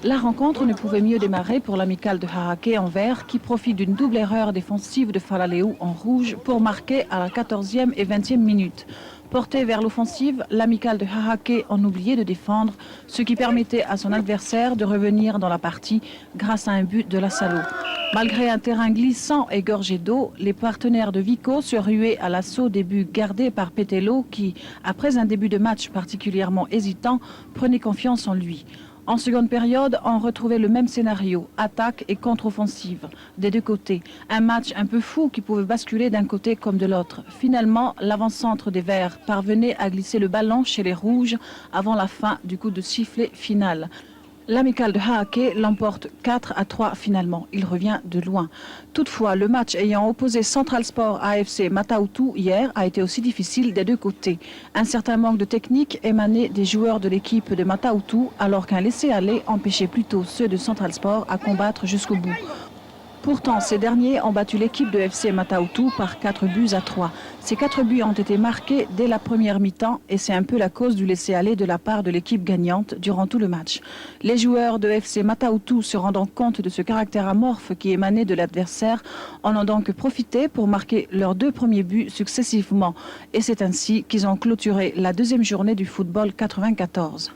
La rencontre ne pouvait mieux démarrer pour l'amicale de Haraké en vert qui profite d'une double erreur défensive de Falaleu en rouge pour marquer à la 14e et 20e minute. Porté vers l'offensive, l'amicale de Haraké en oubliait de défendre, ce qui permettait à son adversaire de revenir dans la partie grâce à un but de la Salo. Malgré un terrain glissant et gorgé d'eau, les partenaires de Vico se ruaient à l'assaut des buts gardés par Petello qui, après un début de match particulièrement hésitant, prenait confiance en lui. En seconde période, on retrouvait le même scénario, attaque et contre-offensive, des deux côtés. Un match un peu fou qui pouvait basculer d'un côté comme de l'autre. Finalement, l'avant-centre des Verts parvenait à glisser le ballon chez les Rouges avant la fin du coup de sifflet final. L'amicale de Haraké l'emporte 4-3 finalement. Il revient de loin. Toutefois, le match ayant opposé Central Sport à AFC Mata-Utu hier a été aussi difficile des deux côtés. Un certain manque de technique émanait des joueurs de l'équipe de Mata-Utu alors qu'un laisser-aller empêchait plutôt ceux de Central Sport à combattre jusqu'au bout. Pourtant, ces derniers ont battu l'équipe de FC Mata-Utu par 4-3. Ces 4 buts ont été marqués dès la première mi-temps et c'est un peu la cause du laisser-aller de la part de l'équipe gagnante durant tout le match. Les joueurs de FC Mata-Utu, se rendant compte de ce caractère amorphe qui émanait de l'adversaire, en ont donc profité pour marquer leurs 2 premiers buts successivement. Et c'est ainsi qu'ils ont clôturé la deuxième journée du football 94.